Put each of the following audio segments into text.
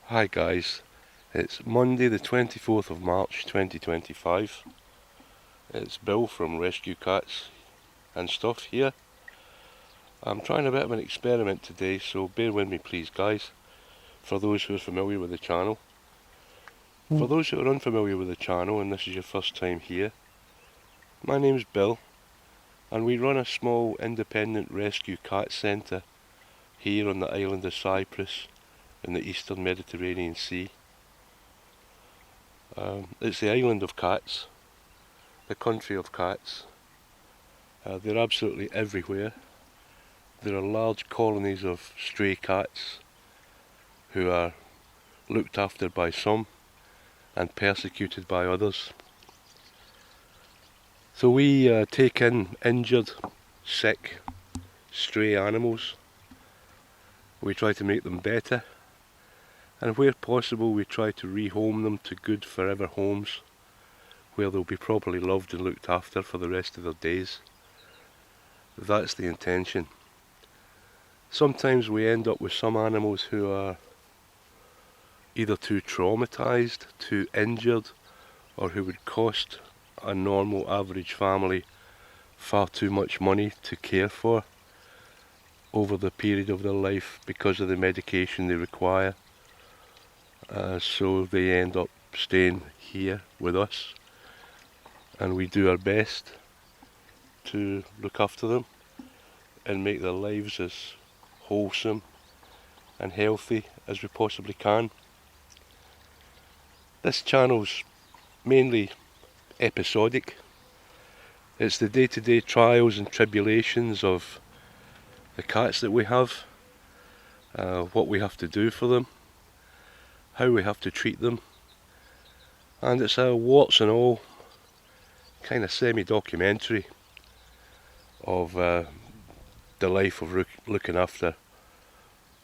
Hi guys, it's Monday the 24th of March 2025. It's Bill from Rescue Cats and Stuff here. I'm trying a bit of an experiment today, so bear with me please guys, for those who are familiar with the channel. For those who are unfamiliar with the channel and this is your first time here, my name's Bill and we run a small independent rescue cat centre here on the island of Cyprus in the eastern Mediterranean Sea. It's the island of cats, the country of cats. They're absolutely everywhere. There are large colonies of stray cats who are looked after by some and persecuted by others. So we take in injured, sick, stray animals. We try to make them better, and where possible we try to rehome them to good forever homes where they'll be properly loved and looked after for the rest of their days. That's the intention. Sometimes we end up with some animals who are either too traumatised, too injured, or who would cost a normal average family far too much money to care for over the period of their life because of the medication they require. So they end up staying here with us, and we do our best to look after them and make their lives as wholesome and healthy as we possibly can. This channel's mainly episodic. It's the day-to-day trials and tribulations of the cats that we have, what we have to do for them, how we have to treat them, and it's a warts and all kind of semi-documentary of the life of looking after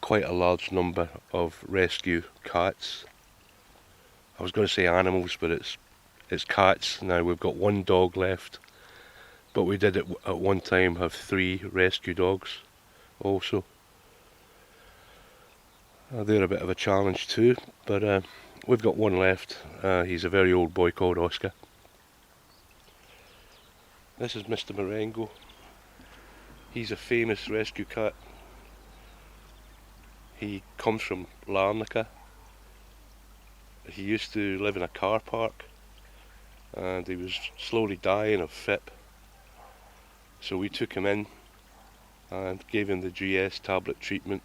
quite a large number of rescue cats. I was going to say animals, but it's cats. Now we've got one dog left, but we did at one time have 3 rescue dogs also. They're a bit of a challenge too, but we've got one left. He's a very old boy called Oscar. This is Mr. Marengo. He's a famous rescue cat. He comes from Larnaca. He used to live in a car park and he was slowly dying of FIP. So we took him in and gave him the GS tablet treatment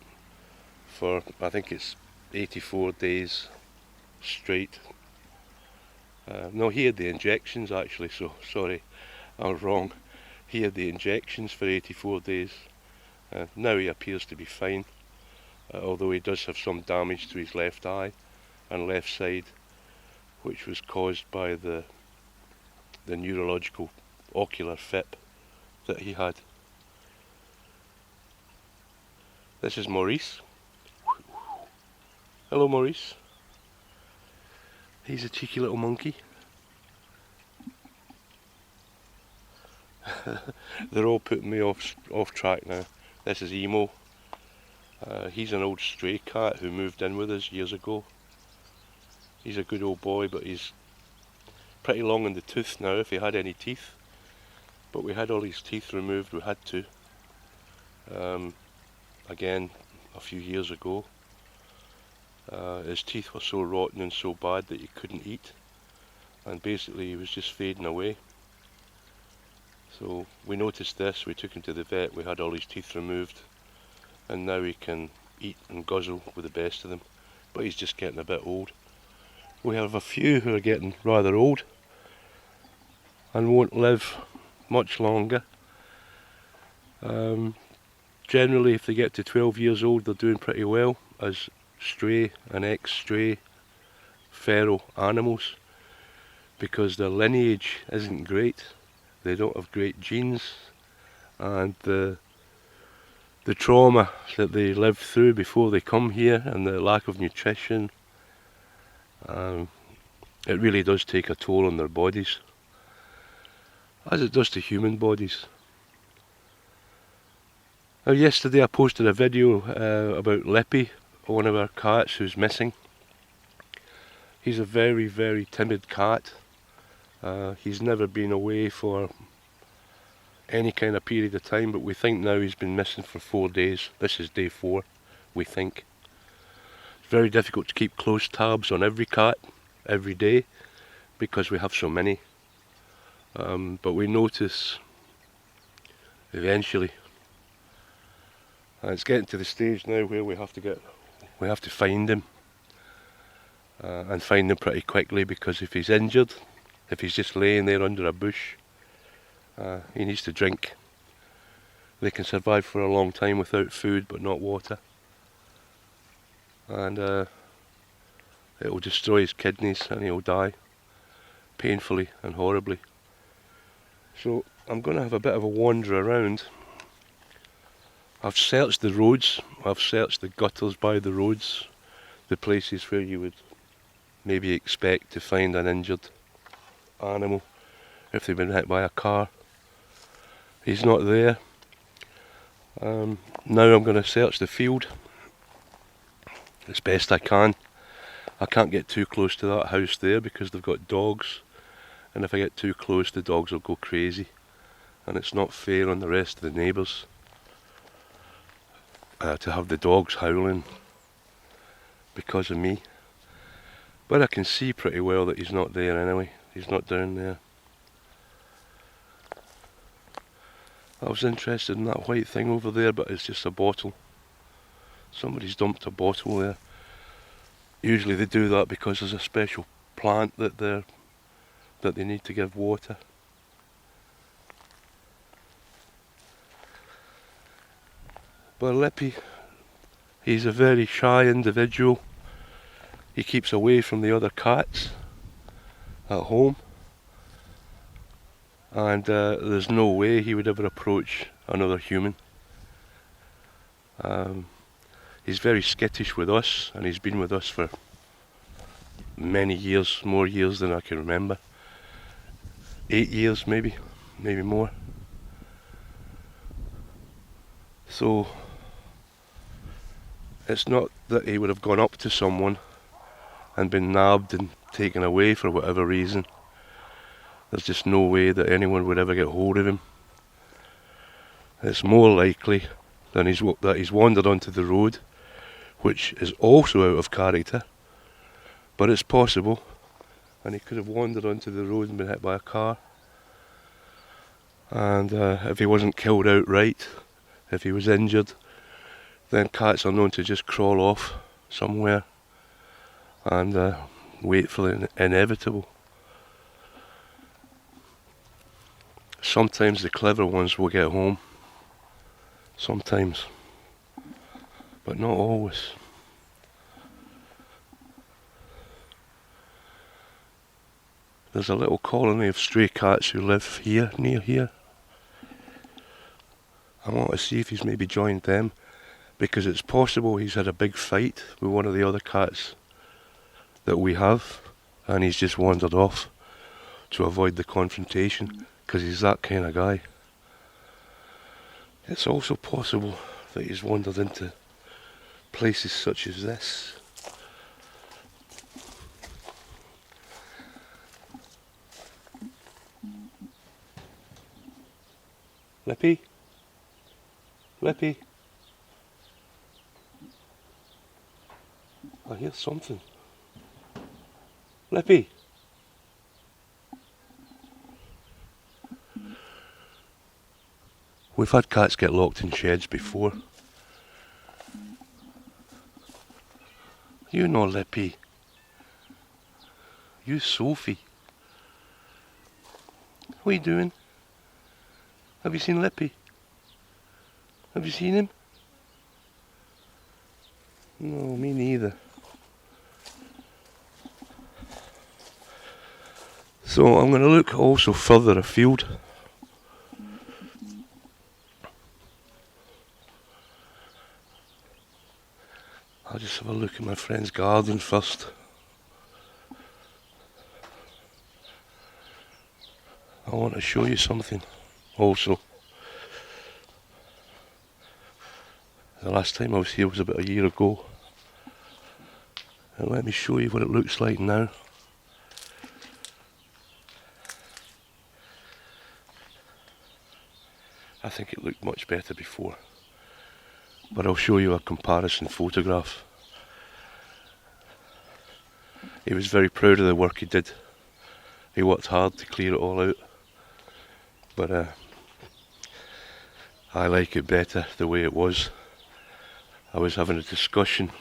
for, I think it's 84 days straight. No, he had the injections actually, so sorry, I was wrong. He had the injections for 84 days. Now he appears to be fine, although he does have some damage to his left eye and left side, which was caused by the neurological ocular FIP that he had. This is Maurice. Hello Maurice. He's a cheeky little monkey. They're all putting me off track now. This is Emo. He's an old stray cat who moved in with us years ago. He's a good old boy, but he's pretty long in the tooth now if he had any teeth. But we had all his teeth removed, we had to. Again, a few years ago. His teeth were so rotten and so bad that you couldn't eat. And basically he was just fading away. So we noticed this, we took him to the vet, we had all his teeth removed, and now he can eat and guzzle with the best of them, but he's just getting a bit old. We have a few who are getting rather old and won't live much longer. Generally if they get to 12 years old they're doing pretty well as stray and ex-stray feral animals because their lineage isn't great. They don't have great genes, and the trauma that they live through before they come here and the lack of nutrition, it really does take a toll on their bodies, as it does to human bodies. Now yesterday I posted a video about Lippy, one of our cats who's missing. He's a very, very timid cat. He's never been away for any kind of period of time, but we think now he's been missing for 4 days. This is day 4, we think. It's very difficult to keep close tabs on every cat every day because we have so many. But we notice eventually, and it's getting to the stage now where we have to find him, and find him pretty quickly, because if he's injured, if he's just laying there under a bush, he needs to drink. They can survive for a long time without food but not water, and it will destroy his kidneys and he'll die painfully and horribly. So I'm going to have a bit of a wander around. I've searched the roads, I've searched the gutters by the roads, the places where you would maybe expect to find an injured animal if they've been hit by a car. He's not there. Now I'm going to search the field as best I can. I can't get too close to that house there because they've got dogs, and if I get too close the dogs will go crazy, and it's not fair on the rest of the neighbours to have the dogs howling because of me. But I can see pretty well that he's not there anyway. He's not down there. I was interested in that white thing over there, but it's just a bottle. Somebody's dumped a bottle there. Usually they do that because there's a special plant that they need to give water. But Lippy, he's a very shy individual. He keeps away from the other cats at home, and there's no way he would ever approach another human. He's very skittish with us, and he's been with us for many years, more years than I can remember. 8 years maybe more. So it's not that he would have gone up to someone and been nabbed and taken away for whatever reason. There's just no way that anyone would ever get hold of him. It's more likely that he's wandered onto the road, which is also out of character, but it's possible, and he could have wandered onto the road and been hit by a car. And if he wasn't killed outright, if he was injured, then cats are known to just crawl off somewhere and wait for the inevitable. Sometimes the clever ones will get home, sometimes, but not always. There's a little colony of stray cats who live here, near here. I want to see if he's maybe joined them, because it's possible he's had a big fight with one of the other cats that we have, and he's just wandered off to avoid the confrontation, because he's that kind of guy. It's also possible that he's wandered into places such as this. Lippy? Lippy? I hear something. Lippy? We've had cats get locked in sheds before. You know Lippy. You Sophie. What are you doing? Have you seen Lippy? Have you seen him? No, me neither. So I'm going to look also further afield. I'll just have a look at my friend's garden first. I want to show you something also. The last time I was here was about a year ago. And let me show you what it looks like now. I think it looked much better before, but I'll show you a comparison photograph. He was very proud of the work he did. He worked hard to clear it all out, but I like it better the way it was. I was having a discussion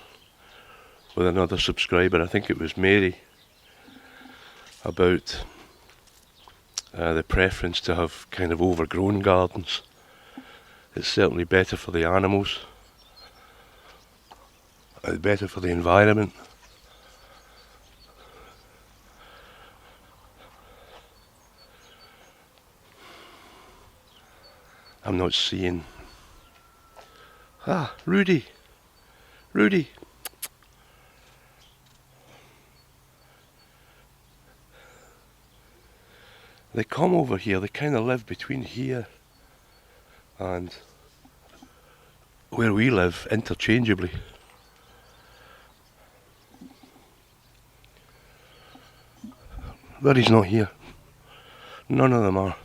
with another subscriber, I think it was Mary, about the preference to have kind of overgrown gardens. It's certainly better for the animals, better for the environment. I'm not seeing... Ah, Rudy! Rudy! They come over here, they kind of live between here and where we live, interchangeably. But he's not here. None of them are.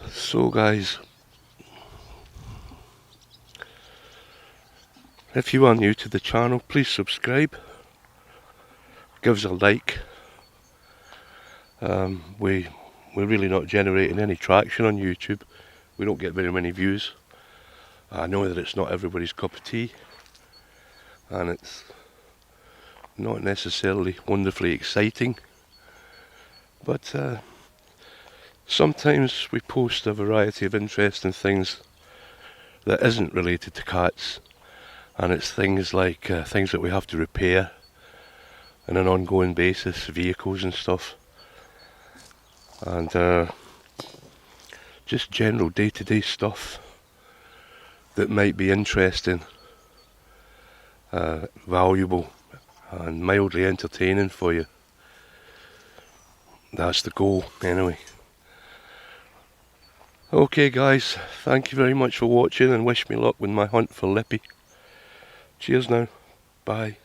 So guys, if you are new to the channel, please subscribe. Give us a like. We're really not generating any traction on YouTube. We don't get very many views. I know that it's not everybody's cup of tea, and it's not necessarily wonderfully exciting, but sometimes we post a variety of interesting things that isn't related to cats, and it's things like things that we have to repair on an ongoing basis, vehicles and stuff, and just general day-to-day stuff that might be interesting, valuable and mildly entertaining for you. That's the goal anyway. Okay guys, thank you very much for watching and wish me luck with my hunt for Lippy. Cheers now, bye.